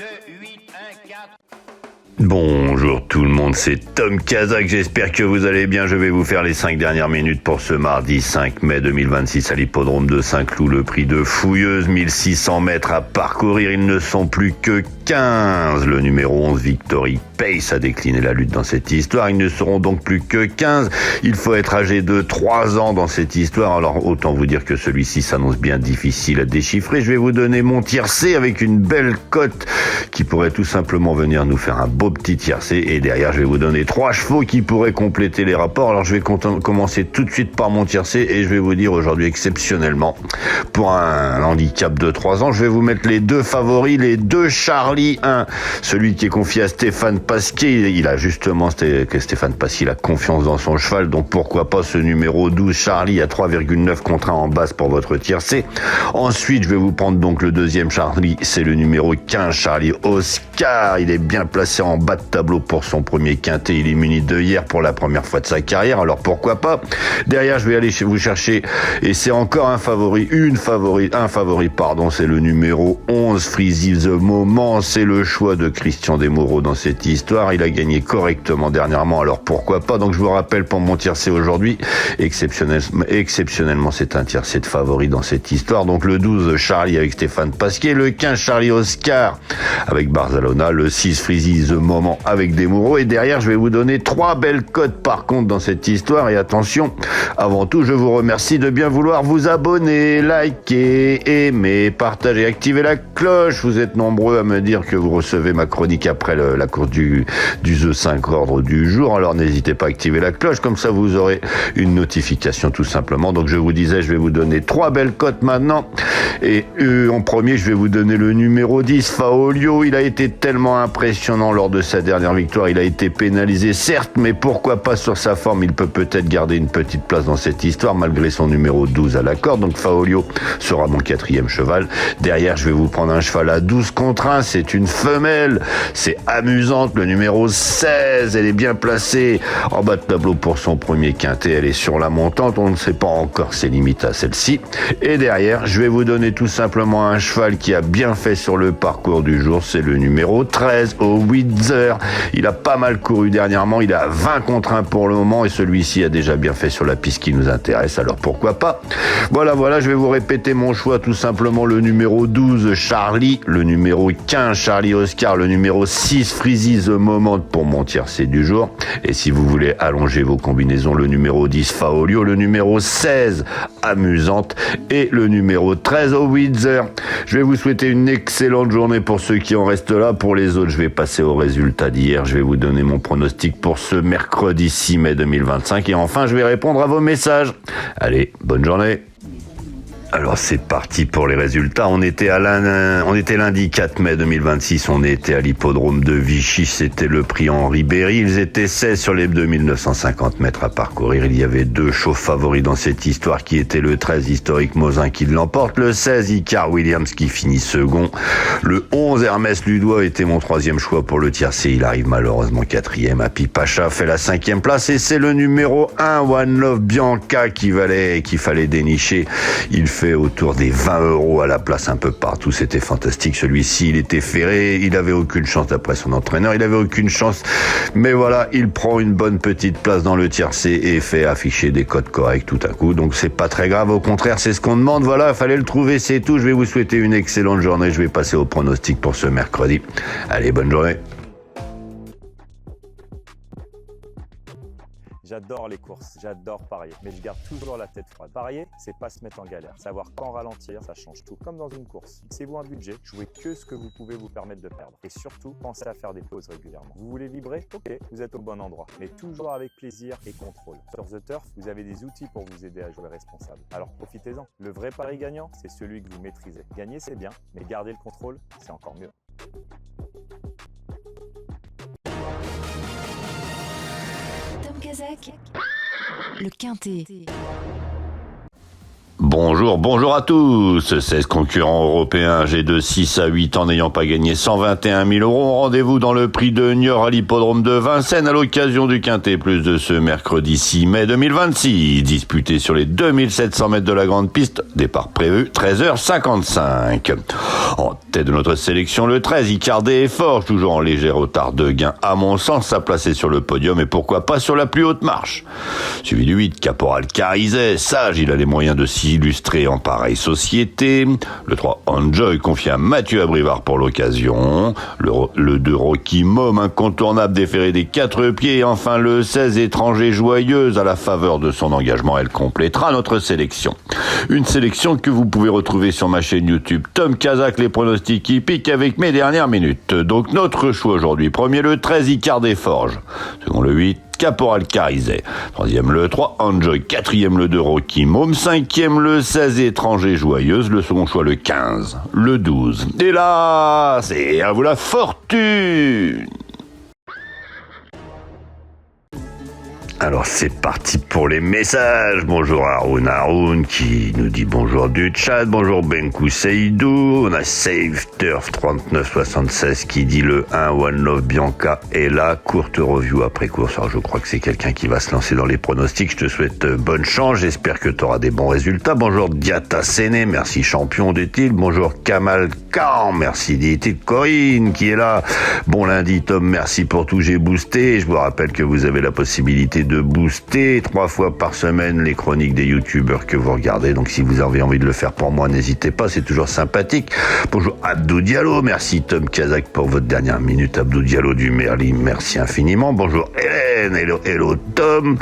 2, 8, 1, 4. Bonjour tout le monde, c'est Tom Kazak, j'espère que vous allez bien. Je vais vous faire les 5 dernières minutes pour ce mardi 5 mai 2026 à l'hippodrome de Saint-Cloud. Le prix de Fouilleuse, 1600 mètres à parcourir, ils ne sont plus que 15. Le numéro 11, Victory Pace, a décliné la lutte dans cette histoire. Ils ne seront donc plus que 15. Il faut être âgé de 3 ans dans cette histoire. Alors autant vous dire que celui-ci s'annonce bien difficile à déchiffrer. Je vais vous donner mon tiercé avec une belle cote qui pourrait tout simplement venir nous faire un beau petit tiercé. Et derrière, je vais vous donner 3 chevaux qui pourraient compléter les rapports. Alors je vais commencer tout de suite par mon tiercé et je vais vous dire aujourd'hui exceptionnellement, pour un handicap de 3 ans, je vais vous mettre les 2 favoris, les 2 Charlie 1. Celui qui est confié à Stéphane Pasquier, il a justement que Stéphane Pasquier a confiance dans son cheval, donc pourquoi pas ce numéro 12 Charlie à 3,9 contre 1 en base pour votre tiercé. Ensuite, je vais vous prendre donc le deuxième Charlie, c'est le numéro 15 Charlie Oscar. Il est bien placé en bas de tableau pour son premier quintet. Il est muni de hier pour la première fois de sa carrière, alors pourquoi pas. Derrière, je vais aller vous chercher, et c'est encore un favori, c'est le numéro 11 Freezy the Moment. C'est le choix de Christian Desmoureaux dans cette histoire. Il a gagné correctement dernièrement, alors pourquoi pas. Donc je vous rappelle pour mon tiercé aujourd'hui, exceptionnellement c'est un tiercé de favori dans cette histoire. Donc le 12 Charlie avec Stéphane Pasquier, le 15 Charlie Oscar avec Barzalona, le 6 Freezy the Moment avec Desmoureaux, et derrière je vais vous donner 3 belles cotes par contre dans cette histoire. Et attention, avant tout je vous remercie de bien vouloir vous abonner, liker, aimer, partager, activer la cloche. Vous êtes nombreux à me dire que vous recevez ma chronique après la course du The 5 ordre du jour, alors n'hésitez pas à activer la cloche, comme ça vous aurez une notification tout simplement. Donc je vous disais, je vais vous donner 3 belles cotes maintenant, et en premier je vais vous donner le numéro 10 Faolio. Il a été tellement impressionnant lors de sa dernière victoire, il a été pénalisé certes, mais pourquoi pas sur sa forme, il peut peut-être garder une petite place dans cette histoire malgré son numéro 12 à la corde. Donc Faolio sera mon 4e cheval. Derrière, je vais vous prendre un cheval à 12 contre 1, c'est une femelle, c'est amusante, le numéro 16, elle est bien placée en bas de tableau pour son premier quintet, elle est sur la montante, on ne sait pas encore ses limites à celle-ci. Et derrière, je vais vous donner tout simplement un cheval qui a bien fait sur le parcours du jour, c'est le numéro 13 au Windsor. Il a pas mal couru dernièrement, il est à 20 contre 1 pour le moment, et celui-ci a déjà bien fait sur la piste qui nous intéresse, alors pourquoi pas. Voilà, je vais vous répéter mon choix, tout simplement le numéro 12 Charlie, le numéro 15 Charlie Oscar, le numéro 6 Freezy the Moment pour mon tiercé du jour. Et si vous voulez allonger vos combinaisons, le numéro 10 Faolio, le numéro 16 Amusante et le numéro 13 au Windsor. Je vais vous souhaiter une excellente journée pour ceux qui en restent là. Pour les autres, je vais passer aux résultats d'hier. Je vais vous donner mon pronostic pour ce mercredi 6 mai 2025. Et enfin, je vais répondre à vos messages. Allez, bonne journée. Alors c'est parti pour les résultats. On était lundi 4 mai 2026, on était à l'hippodrome de Vichy, c'était le prix Henri Berry. Ils étaient 16 sur les 2950 mètres à parcourir. Il y avait 2 chevaux favoris dans cette histoire qui étaient le 13 Historique Mosin qui l'emporte, le 16 Icar Williams qui finit second, le 11 Hermès Ludois était mon 3e choix pour le tiercé. Il arrive malheureusement 4e. Happy Pacha fait la 5e place, et c'est le numéro 1 One Love Bianca qu'il fallait dénicher. Il fait autour des 20 € à la place un peu partout, c'était fantastique. Celui-ci, il était ferré, il avait aucune chance d'après son entraîneur, il avait aucune chance, mais voilà, il prend une bonne petite place dans le tiercé et fait afficher des codes corrects tout à coup, donc c'est pas très grave, au contraire, c'est ce qu'on demande. Voilà, il fallait le trouver, c'est tout. Je vais vous souhaiter une excellente journée, je vais passer au pronostic pour ce mercredi. Allez, bonne journée. J'adore les courses, j'adore parier, mais je garde toujours la tête froide. Parier, c'est pas se mettre en galère. Savoir quand ralentir, ça change tout. Comme dans une course. Fixez-vous un budget, jouez que ce que vous pouvez vous permettre de perdre. Et surtout, pensez à faire des pauses régulièrement. Vous voulez vibrer? Ok, vous êtes au bon endroit. Mais toujours avec plaisir et contrôle. Sur The Turf, vous avez des outils pour vous aider à jouer responsable. Alors profitez-en. Le vrai pari gagnant, c'est celui que vous maîtrisez. Gagner, c'est bien, mais garder le contrôle, c'est encore mieux. Tom Kazak, le Quintet. Bonjour à tous. 16 concurrents européens âgés de 6 à 8 ans n'ayant pas gagné 121 000 euros ont rendez-vous dans le prix de Niort à l'hippodrome de Vincennes à l'occasion du Quintet Plus de ce mercredi 6 mai 2026. Disputé sur les 2700 mètres de la grande piste, départ prévu 13h55. En tête de notre sélection, le 13, Icardé et Forge, toujours en léger retard de gain à mon sens, à placer sur le podium et pourquoi pas sur la plus haute marche. Suivi du 8, Caporal Carizet, sage, il a les moyens de s'illustrer en pareille société. Le 3, Enjoy, confié à Mathieu Abrivard pour l'occasion. Le 2, Rocky Mom, incontournable déféré des 4 pieds. Et enfin le 16, Étranger Joyeuse, à la faveur de son engagement, elle complétera notre sélection. Une sélection que vous pouvez retrouver sur ma chaîne YouTube Tom Kazak, les pronostics hippiques avec mes dernières minutes. Donc notre choix aujourd'hui, premier le 13, Icardé Forge. Second le 8, Caporal Carizet. Troisième le 3, Enjoy. Quatrième le 2, Rocky Mom. Cinquième le 16, Étranger Joyeuse. Le second choix le 15, le 12. Et là, c'est à vous la fortune. Alors c'est parti pour les messages. Bonjour Haroun qui nous dit bonjour du chat. Bonjour Benkou Seydou. On a Save Turf 3976 qui dit le 1 One Love Bianca est là. Courte review après course. Alors je crois que c'est quelqu'un qui va se lancer dans les pronostics. Je te souhaite bonne chance. J'espère que tu auras des bons résultats. Bonjour Diata Séné. Merci champion dit-il. Bonjour Kamal Khan. Merci dit-il. Corinne qui est là. Bon lundi Tom. Merci pour tout. J'ai boosté. Je vous rappelle que vous avez la possibilité de booster 3 fois par semaine les chroniques des youtubeurs que vous regardez. Donc si vous avez envie de le faire pour moi, n'hésitez pas, c'est toujours sympathique. Bonjour Abdou Diallo, merci Tom Kazak pour votre dernière minute. Abdou Diallo du Merli, merci infiniment. Bonjour Hélène, hello Tom,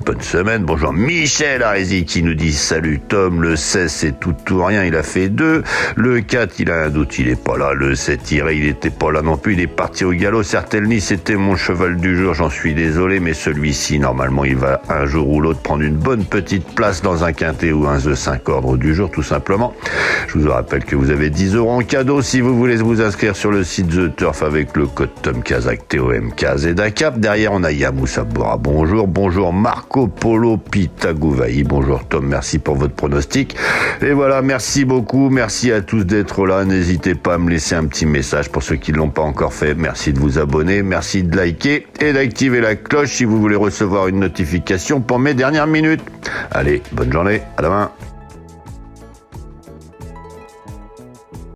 bonne semaine. Bonjour Michel Arési qui nous dit salut Tom, le 16 c'est tout ou rien, il a fait 2. Le 4 il a un doute, il est pas là. Le 7 il était pas là non plus, il est parti au galop. Certainement c'était mon cheval du jour, j'en suis désolé, mais celui-ci normalement il va un jour ou l'autre prendre une bonne petite place dans un quintet ou un The 5 ordre du jour tout simplement. Je vous rappelle que vous avez 10 euros en cadeau si vous voulez vous inscrire sur le site The Turf avec le code Tom Kazak TOMKZACAP. Derrière on a Yamoussa Bora, bonjour Marco Polo Pitagouvaï, bonjour Tom, merci pour votre pronostic. Et voilà, merci beaucoup, merci à tous d'être là. N'hésitez pas à me laisser un petit message pour ceux qui ne l'ont pas encore fait. Merci de vous abonner, merci de liker et d'activer la cloche si vous voulez recevoir une notification pour mes dernières minutes. Allez, bonne journée, à demain.